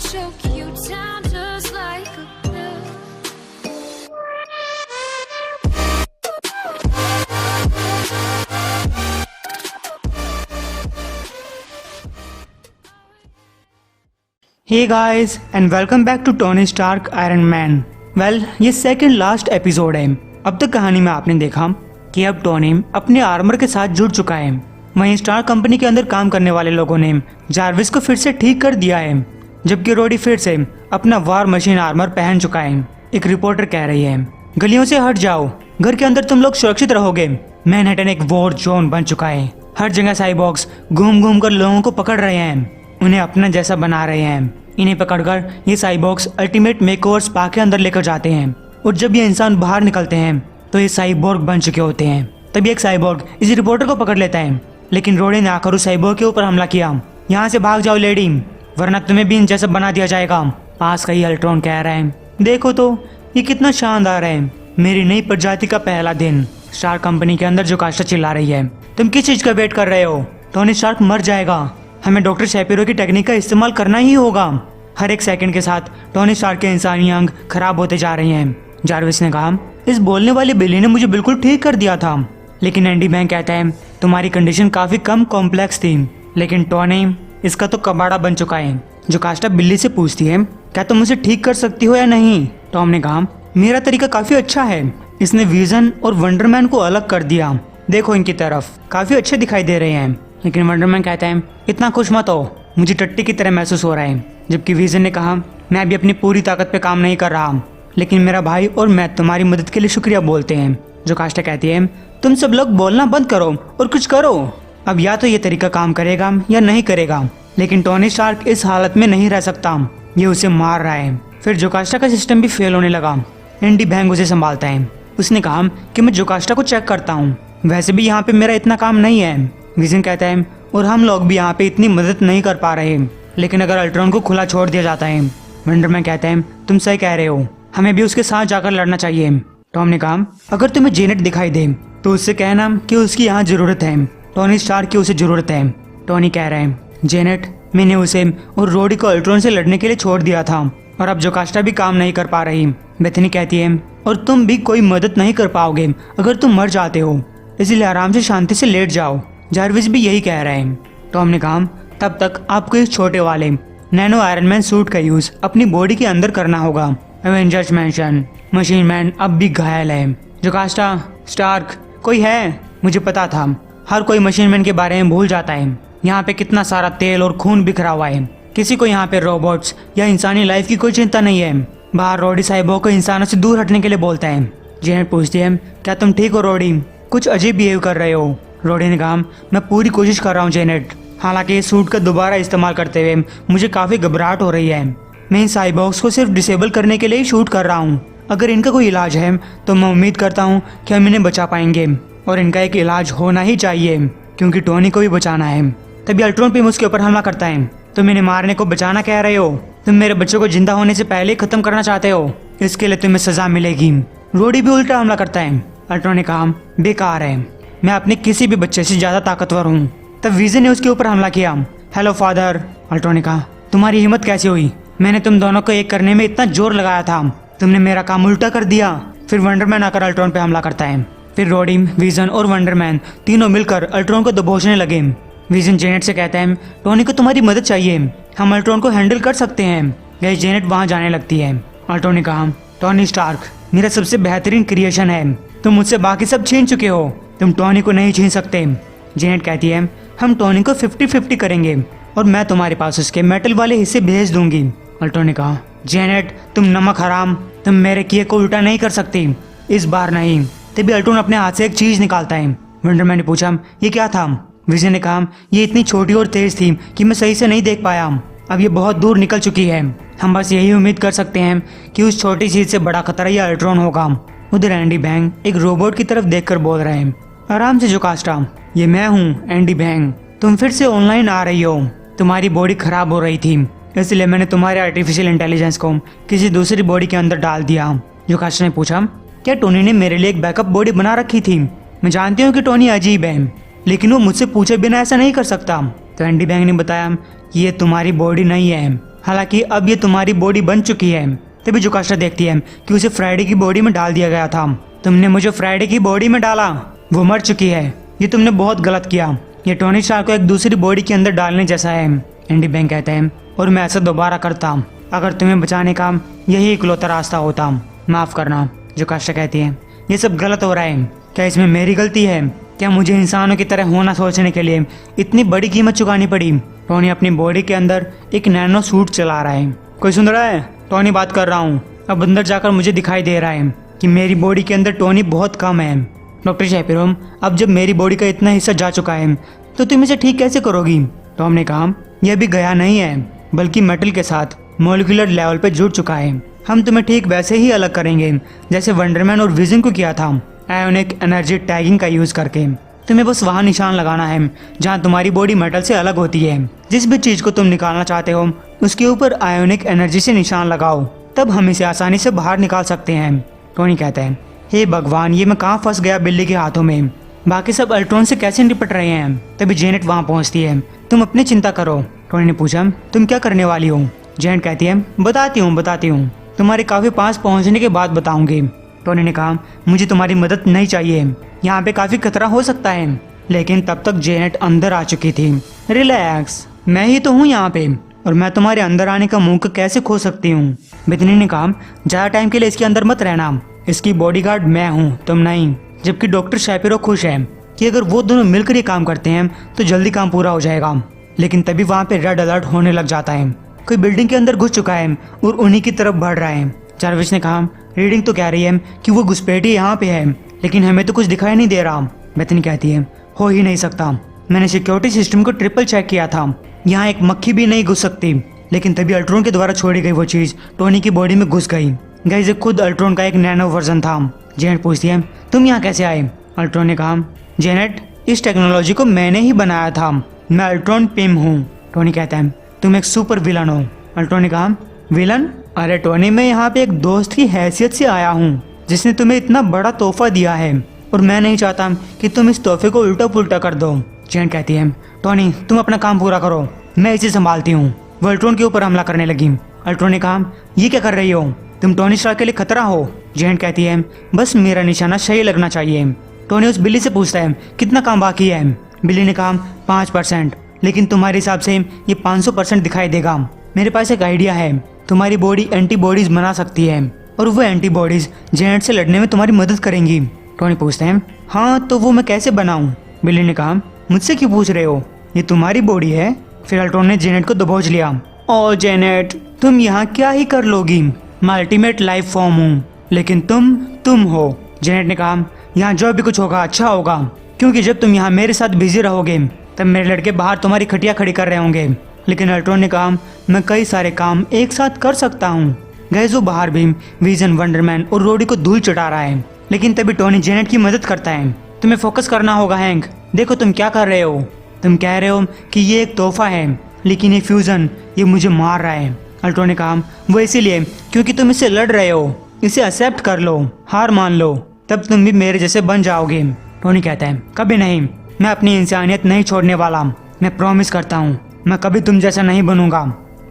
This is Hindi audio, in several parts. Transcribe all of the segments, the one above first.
choke you down just like a pill. Hey guys and welcome back to Tony Stark Iron Man. Well, ये सेकंड लास्ट एपिसोड है। अब तक कहानी में आपने देखा कि अब टोनी अपने आर्मर के साथ जुड़ चुका है। वहीं स्टार कंपनी के अंदर काम करने वाले लोगों ने जार्विस को फिर से ठीक कर दिया है, जबकि रोडी फिर से अपना वार मशीन आर्मर पहन चुका है। एक रिपोर्टर कह रही है, गलियों से हट जाओ, घर के अंदर तुम लोग सुरक्षित रहोगे। मैनहट्टन एक वॉर जोन बन चुका है। हर जगह साइबॉर्ग्स घूम घूम कर लोगों को पकड़ रहे हैं, उन्हें अपना जैसा बना रहे हैं। इन्हें पकड़कर ये साइबॉर्ग्स अल्टीमेट मेकओवर स्पा के अंदर लेकर जाते हैं, और जब ये इंसान बाहर निकलते हैं तो ये साइबॉर्ग बन चुके होते हैं। तभी एक साइबॉर्ग इस रिपोर्टर को पकड़ लेता है, लेकिन रोडी ने आकर उस साइबॉर्ग के ऊपर हमला किया। यहाँ से भाग जाओ लेडी, वरना तुम्हें भी इन जैसा बना दिया जाएगा। पास का ही अल्ट्रॉन कह रहा है, देखो तो ये कितना शानदार है, मेरी नई प्रजाति का पहला दिन। स्टार कंपनी के अंदर जोकास्टा चिल्ला रही है, तुम किस चीज का वेट कर रहे हो? टोनी स्टार्क मर जाएगा, हमें डॉक्टर शैपिरो की टेक्निक का इस्तेमाल करना ही होगा। हर एक सेकंड के साथ टोनी स्टार्क के इंसानी अंग खराब होते जा रहे हैं। जार्विस ने कहा, इस बोलने वाली बिल्ली ने मुझे बिल्कुल ठीक कर दिया था। लेकिन एंडी बैंक कहता है, तुम्हारी कंडीशन काफी कम कॉम्प्लेक्स थी, लेकिन टोनी इसका तो कबाड़ा बन चुका है। जोकास्टा बिल्ली से पूछती है, क्या तुम मुझे ठीक कर सकती हो या नहीं? टॉम ने कहा, मेरा तरीका काफी अच्छा है। इसने विजन और वंडरमैन को अलग कर दिया, देखो इनकी तरफ काफी अच्छे दिखाई दे रहे हैं। लेकिन वंडरमैन कहता है, इतना खुश मत हो, मुझे टट्टी की तरह महसूस हो रहा है। जबकि विजन ने कहा, मैं अभी अपनी पूरी ताकत पे काम नहीं कर रहा, लेकिन मेरा भाई और मैं तुम्हारी मदद के लिए शुक्रिया बोलते हैं। जोकास्टा कहती है, तुम सब लोग बोलना बंद करो और कुछ करो। अब या तो ये तरीका काम करेगा या नहीं करेगा, लेकिन टोनी स्टार्क इस हालत में नहीं रह सकता, ये उसे मार रहा है। फिर जोकास्टा का सिस्टम भी फेल होने लगा। एंडी बैंक उसे संभालता है। उसने कहा कि मैं जोकास्टा को चेक करता हूँ, वैसे भी यहाँ पे मेरा इतना काम नहीं है। विजन कहता है, और हम लोग भी यहाँ पे इतनी मदद नहीं कर पा रहे, लेकिन अगर अल्ट्रॉन को खुला छोड़ दिया जाता है। वंडरमैन कहता है, तुम सही कह रहे हो, हमें भी उसके साथ जाकर लड़ना चाहिए। टॉम ने कहा, अगर तुम्हें जेनेट दिखाई दे तो उससे कहना कि उसकी यहाँ जरूरत है, टोनी स्टार्क की उसे जरूरत है। टोनी कह रहे हैं, जेनेट, मैंने उसे और रोडी को अल्ट्रॉन से लड़ने के लिए छोड़ दिया था, और अब जोकास्टा भी काम नहीं कर पा रही। बेथनी कहती है, और तुम भी कोई मदद नहीं कर पाओगे अगर तुम मर जाते हो, इसलिए आराम से शांति से लेट जाओ। जार्विस भी यही कह रहे हैं। टॉम ने कहा, तब तक आपको इस छोटे वाले नैनो आयरन मैन सूट का यूज अपनी बॉडी के अंदर करना होगा। एवेंजर्स मैंशन, मशीन मैन अब भी घायल है। जोकास्टा, स्टार्क, कोई है? मुझे पता था, हर कोई मशीन मैन के बारे में भूल जाता है। यहाँ पे कितना सारा तेल और खून बिखरा हुआ है, किसी को यहाँ पे रोबोट्स या इंसानी लाइफ की कोई चिंता नहीं है। बाहर रोडी साइबॉर्ग को इंसानों से दूर हटने के लिए बोलता है। जेनेट पूछती है, क्या तुम ठीक हो रोडी? कुछ अजीब बिहेव कर रहे हो। रोडी ने कहा, मैं पूरी कोशिश कर रहा हूँ जेनेट, हालांकि इस सूट का दोबारा इस्तेमाल करते हुए मुझे काफी घबराहट हो रही है। मैं इन साइबॉर्ग्स को सिर्फ डिसेबल करने के लिए ही शूट कर रहा हूँ। अगर इनका कोई इलाज है तो मैं उम्मीद करता हूँ कि हम इन्हें बचा पाएंगे, और इनका एक इलाज होना ही चाहिए, क्योंकि टोनी को भी बचाना है। तभी अल्ट्रॉन पे उसके ऊपर हमला करता है। तुम इन्हें मारने को बचाना कह रहे हो? तुम मेरे बच्चों को जिंदा होने से पहले ही खत्म करना चाहते हो, इसके लिए तुम्हें सजा मिलेगी। रोडी भी उल्टा हमला करता है। अल्ट्रॉन ने कहा, बेकार है, मैं अपने किसी भी बच्चे से ज्यादा ताकतवर हूँ। तब विजन ने उसके ऊपर हमला किया। Hello father. अल्ट्रॉन ने कहा, तुम्हारी हिम्मत कैसे हुई? मैंने तुम दोनों को एक करने में इतना जोर लगाया था, तुमने मेरा काम उल्टा कर दिया। फिर वंडरमैन आकर अल्ट्रॉन पे हमला करता है। फिर रोडी, विजन और वंडरमैन तीनों मिलकर अल्ट्रॉन को दबोचने लगे। विजन जेनेट से कहता है, टोनी को तुम्हारी मदद चाहिए, हम अल्ट्रॉन को हैंडल कर सकते हैं। गई जेनेट वहां जाने लगती है। अल्ट्रॉन ने कहा, टोनी स्टार्क मेरा सबसे बेहतरीन क्रिएशन है, तुम मुझसे बाकी सब छीन चुके हो, तुम टोनी को नहीं छीन सकते। जेनेट कहती है, हम टोनी को 50-50 करेंगे, और मैं तुम्हारे पास उसके मेटल वाले हिस्से भेज दूंगी। अल्ट्रॉन ने कहा, जेनेट तुम नमक हराम, तुम मेरे किए को उल्टा नहीं कर सकती, इस बार नहीं। तभी अल्ट्रॉन अपने हाथ से एक चीज निकालता है। वंडरमैन ने पूछा, ये क्या था? विजन ने कहा, ये इतनी छोटी और तेज थी कि मैं सही से नहीं देख पाया, अब ये बहुत दूर निकल चुकी है। हम बस यही उम्मीद कर सकते हैं कि उस छोटी चीज से बड़ा खतरा ये अल्ट्रॉन होगा। उधर एंडी बैंक एक रोबोट की तरफ देखकर बोल रहे हैं, आराम से जोकास्टा, ये मैं हूँ एंडी बैंक, तुम फिर से ऑनलाइन आ रही हो। तुम्हारी बॉडी खराब हो रही थी, इसलिए मैंने तुम्हारे आर्टिफिशियल इंटेलिजेंस को किसी दूसरी बॉडी के अंदर डाल दिया। जोकास्टा ने पूछा, क्या टोनी ने मेरे लिए एक बैकअप बॉडी बना रखी थी? मैं जानती हूँ कि टोनी अजीब है, लेकिन वो मुझसे पूछे बिना ऐसा नहीं कर सकता। तो एंडी बैंक ने बताया, ये तुम्हारी बॉडी नहीं है, हालांकि अब ये तुम्हारी बॉडी बन चुकी है। तभी जोकास्टा देखती है कि उसे फ्राइडे की बॉडी में डाल दिया गया था। तुमने मुझे फ्राइडे की बॉडी में डाला, वो मर चुकी है, ये तुमने बहुत गलत किया। ये टोनी स्टार्क को एक दूसरी बॉडी के अंदर डालने जैसा है। एंडी बैंक कहते हैं और मैं ऐसा दोबारा करता अगर तुम्हें बचाने का यही इकलौता रास्ता होता। माफ करना। जोकास्टा कहती है ये सब गलत हो रहा है, क्या इसमें मेरी गलती है? क्या मुझे इंसानों की तरह होना सोचने के लिए इतनी बड़ी कीमत चुकानी पड़ी? टोनी अपनी बॉडी के अंदर एक नैनो सूट चला रहा है। कोई सुन रहा है? टोनी बात कर रहा हूँ। अब अंदर जाकर मुझे दिखाई दे रहा है कि मेरी बॉडी के अंदर टोनी बहुत कम है। डॉक्टर शैपिरो, अब जब मेरी बॉडी का इतना हिस्सा जा चुका है तो तुम इसे ठीक कैसे करोगी? टॉम ने कहा यह भी गया नहीं है, बल्कि मेटल के साथ मॉलिक्यूलर लेवल पे जुड़ चुका है। हम तुम्हें ठीक वैसे ही अलग करेंगे जैसे वंडरमैन और विजन को किया था, आयोनिक एनर्जी टैगिंग का यूज करके। तुम्हें बस वहाँ निशान लगाना है जहाँ तुम्हारी बॉडी मेटल से अलग होती है। जिस भी चीज को तुम निकालना चाहते हो उसके ऊपर आयोनिक एनर्जी से निशान लगाओ, तब हम इसे आसानी से बाहर निकाल सकते हैं। टोनी कहता है हे भगवान, ये मैं कहाँ फंस गया बिल्ली के हाथों में। बाकी सब अल्ट्रॉन से कैसे निपट रहे हैं? तभी जेनेट वहाँ पहुँचती है। तुम अपनी चिंता करो। टोनी ने पूछा तुम क्या करने वाली हो? जेनेट कहती है बताती हूँ, तुम्हारे काफी पास पहुँचने के बाद बताऊंगी। टोनी ने कहा मुझे तुम्हारी मदद नहीं चाहिए, यहाँ पे काफी खतरा हो सकता है। लेकिन तब तक जेनेट अंदर आ चुकी थी। रिलैक्स, मैं ही तो हूँ यहाँ पे, और मैं तुम्हारे अंदर आने का मौका कैसे खो सकती हूँ? बेथनी ने कहा ज्यादा टाइम के लिए इसके अंदर मत रहना, इसकी बॉडीगार्ड मैं हूँ, तुम नहीं। जबकि डॉक्टर शैपिरो खुश है कि अगर वो दोनों मिलकर ये काम करते हैं तो जल्दी काम पूरा हो जाएगा। लेकिन तभी वहाँ पे रेड अलर्ट होने लग जाता है। कोई बिल्डिंग के अंदर घुस चुका है और उन्हीं की तरफ बढ़ रहा है। जारविस ने कहा रीडिंग तो कह रही है कि वो घुसपैठी यहाँ पे है, लेकिन हमें तो कुछ दिखाई नहीं दे रहा। बेथनी कहती है हो ही नहीं सकता, मैंने सिक्योरिटी सिस्टम को ट्रिपल चेक किया था, यहाँ एक मक्खी भी नहीं घुस सकती। लेकिन तभी अल्ट्रॉन के द्वारा छोड़ी गई वो चीज टोनी की बॉडी में घुस गई। गाइस, खुद अल्ट्रॉन का एक नैनो वर्जन था। जेनेट पूछती है तुम यहाँ कैसे आए? अल्ट्रॉन ने कहा जेनेट, इस टेक्नोलॉजी को मैंने ही बनाया था, मैं अल्ट्रॉन पिम हूँ। टोनी कहता है तुम एक सुपर विलन हो। अल्ट्रॉन ने कहा विलन? अरे टोनी, मैं यहाँ पे एक दोस्त की हैसियत से आया हूँ जिसने तुम्हें इतना बड़ा तोहफा दिया है, और मैं नहीं चाहता कि तुम इस तोहफे को उल्टा पुल्टा कर दो। जेनेट कहती है टोनी तुम अपना काम पूरा करो, मैं इसे संभालती हूँ। वो अल्ट्रॉन के ऊपर हमला करने लगी। अल्ट्रॉन ने कहा ये क्या कर रही हो, तुम टोनी स्टार्क के लिए खतरा हो। जेनेट कहती है बस मेरा निशाना सही लगना चाहिए। टोनी उस बिल्ली से पूछता है कितना काम बाकी है? बिल्ली ने कहा 5%, लेकिन तुम्हारे हिसाब से ये 500% दिखाई देगा। मेरे पास एक आइडिया है, तुम्हारी बॉडी एंटीबॉडीज बना सकती है और वो एंटीबॉडीज जेनेट से लड़ने में तुम्हारी मदद करेंगी। टोनी पूछते हैं हाँ तो वो मैं कैसे बनाऊं? बिल्ली ने कहा मुझसे क्यों पूछ रहे हो, ये तुम्हारी बॉडी है। फिर अल्ट्रॉन ने जेनेट को दबोच लिया। ओ जेनेट, तुम यहाँ क्या ही कर लोगी? मैं अल्टीमेट लाइफ फॉर्म हूँ, लेकिन तुम हो। जेनेट ने कहा यहाँ जो भी कुछ होगा अच्छा होगा, क्योंकि जब तुम यहाँ मेरे साथ बिजी रहोगे तब मेरे लड़के बाहर तुम्हारी खटिया खड़ी कर रहे होंगे। लेकिन अल्ट्रॉन ने कहा मैं कई सारे काम एक साथ कर सकता हूँ। गैस वो बाहर भी विजन, वंडरमैन और रोडी को धूल चटा रहा है। लेकिन तभी टोनी जेनेट की मदद करता है। तुम्हें फोकस करना होगा हैंक, देखो तुम क्या कर रहे हो। तुम कह रहे हो कि ये एक तोहफा है, लेकिन ये फ्यूजन ये मुझे मार रहा है। अल्ट्रॉन ने कहा वो इसीलिए क्योंकि तुम इससे लड़ रहे हो, इसे एक्सेप्ट कर लो, हार मान लो, तब तुम भी मेरे जैसे बन जाओगे। टोनी कहता है कभी नहीं, मैं अपनी इंसानियत नहीं छोड़ने वाला, मैं प्रॉमिस करता हूँ मैं कभी तुम जैसा नहीं बनूंगा।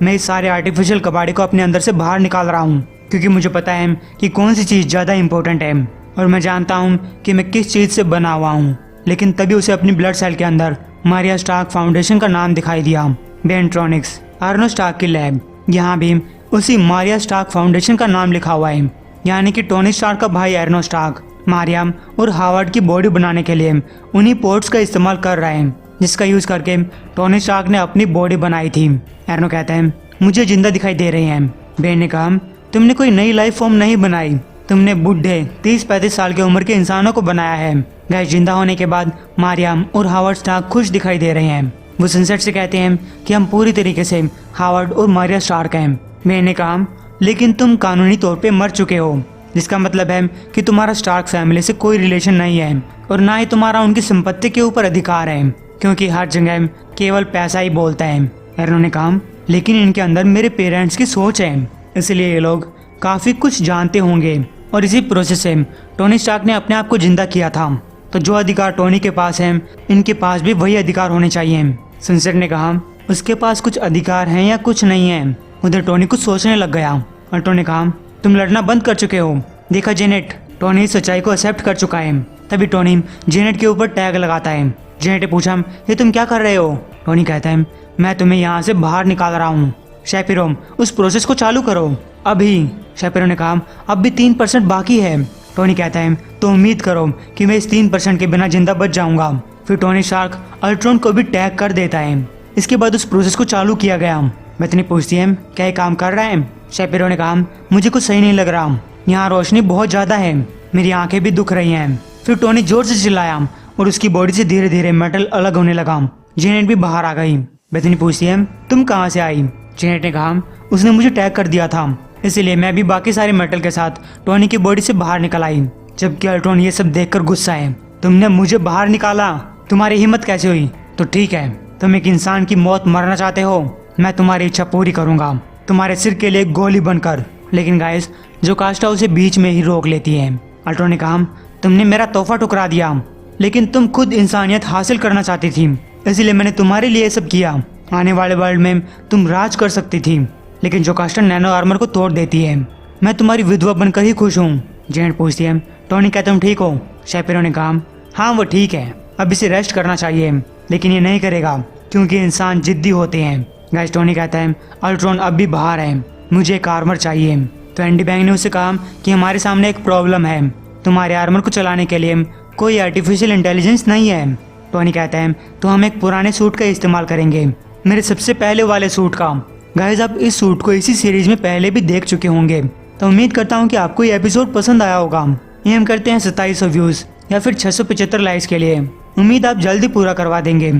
मैं इस सारे आर्टिफिशियल कबाड़ी को अपने अंदर से बाहर निकाल रहा हूँ, क्योंकि मुझे पता है कि कौन सी चीज़ ज़्यादा इंपॉर्टेंट है, और मैं जानता हूँ कि मैं किस चीज़ से बना हुआ हूँ। लेकिन तभी उसे अपनी ब्लड सेल के अंदर मारिया स्टार्क फाउंडेशन का नाम दिखाई दिया। बेंट्रॉनिक्स, आर्नो स्टार्क की लैब, यहाँ भी उसी मारिया स्टार्क फाउंडेशन का नाम लिखा हुआ है। यानी कि टोनी स्टार्क का भाई आर्नो स्टार्क मारिया और हावर्ड की बॉडी बनाने के लिए उन्हीं पोर्ट्स का इस्तेमाल कर रहे हैं, जिसका यूज करके टोनी स्टार्क ने अपनी बॉडी बनाई थी। आर्नो कहता है मुझे जिंदा दिखाई दे रहे हैं। बेन ने कहा तुमने कोई नई लाइफ फॉर्म नहीं बनाई, तुमने बूढ़े 30-35 साल की उम्र के इंसानों को बनाया है। गैस जिंदा होने के बाद मारियम और हावर्ड स्टार्क खुश दिखाई दे रहे हैं। वो सनसेट से कहते हैं कि हम पूरी तरीके से हावर्ड और मारिया स्टार्क हैं। मैंने कहा लेकिन तुम कानूनी तौर पे मर चुके हो, जिसका मतलब है कि तुम्हारा स्टार्क फैमिली से कोई रिलेशन नहीं है और ना ही तुम्हारा उनकी संपत्ति के ऊपर अधिकार है, क्योंकि हर जगह केवल पैसा ही बोलता है। एरनो ने कहा लेकिन इनके अंदर मेरे पेरेंट्स की सोच है, इसलिए ये लोग काफी कुछ जानते होंगे और इसी प्रोसेस से टोनी स्टार्क ने अपने आप को जिंदा किया था। तो जो अधिकार टोनी के पास है इनके पास भी वही अधिकार होने चाहिए। सनसेट ने कहा उसके पास कुछ अधिकार हैं या कुछ नहीं है, उधर टोनी कुछ सोचने लग गया और टोनी कहा, तुम लड़ना बंद कर चुके हो। देखा जेनेट, टोनी इस सच्चाई को एक्सेप्ट कर चुका है। तभी टोनी जेनेट के ऊपर टैग लगाता है। जेनेट ने पूछा, ये तुम क्या कर रहे हो? टोनी कहता है, मैं तुम्हें यहाँ से बाहर निकाल रहा हूँ। शैपिरो, उस प्रोसेस को चालू करो अभी। शैपिरो ने कहा, अब भी 3% बाकी है। टोनी कहता है, तो उम्मीद करो कि मैं इस 3% के बिना जिंदा बच जाऊंगा। फिर टोनी शार्क अल्ट्रॉन को भी टैग कर देता है। इसके बाद उस प्रोसेस को चालू किया गया। बेथनी पूछती है, क्या ये काम कर रहा है? शैपिरो ने कहा, मुझे कुछ सही नहीं लग रहा, यहाँ रोशनी बहुत ज्यादा है, मेरी आंखें भी दुख रही हैं। फिर टोनी जोर से चिल्लाया और उसकी बॉडी से धीरे धीरे मेटल अलग होने लगा। जेनेट भी बाहर आ गई। बेथनी पूछती है, तुम कहाँ से आई? जेनेट ने कहा, उसने मुझे टैग कर दिया था, इसलिए मैं भी बाकी सारे मेटल के साथ टोनी की बॉडी से बाहर निकल आई। जबकि अल्ट्रॉन ये सब देखकर गुस्सा है। तुमने मुझे बाहर निकाला, तुम्हारी हिम्मत कैसे हुई? तो ठीक है, तुम एक इंसान की मौत मरना चाहते हो, मैं तुम्हारी इच्छा पूरी करूंगा, तुम्हारे सिर के लिए गोली बनकर। लेकिन गाइस, जोकास्टा उसे बीच में ही रोक लेती है। अल्ट्रॉन ने कहा, तुमने मेरा तोहफा ठुकरा दिया, लेकिन तुम खुद इंसानियत हासिल करना चाहती थी, इसलिए मैंने तुम्हारे लिए सब किया। आने वाले वर्ल्ड में तुम राज कर सकती थी, लेकिन जोकास्टा नैनो आर्मर को तोड़ देती है। मैं तुम्हारी विधवा बनकर ही खुश हूँ। जेनेट पूछती है, टोनी क्या तुम ठीक हो? शैपिरो ने कहा, हाँ वो ठीक है, अब इसे रेस्ट करना चाहिए, लेकिन ये नहीं करेगा क्योंकि इंसान जिद्दी होते हैं। गाइस, टोनी कहता है, अल्ट्रॉन अब भी बाहर है, मुझे एक आर्मर चाहिए। तो एंडी बैंग ने उसे कहा कि हमारे सामने एक प्रॉब्लम है, तुम्हारे आर्मर को चलाने के लिए कोई आर्टिफिशियल इंटेलिजेंस नहीं है। टोनी कहता है, तो हम एक पुराने सूट का इस्तेमाल करेंगे, मेरे सबसे पहले वाले सूट का। गाइस, आप इस सूट को इसी सीरीज में पहले भी देख चुके होंगे, तो उम्मीद करता हूँ कि आपको ये एपिसोड पसंद आया होगा। ये हम करते हैं 2700 व्यूज या फिर 675 लाइक्स के लिए। उम्मीद आप जल्दी पूरा करवा देंगे।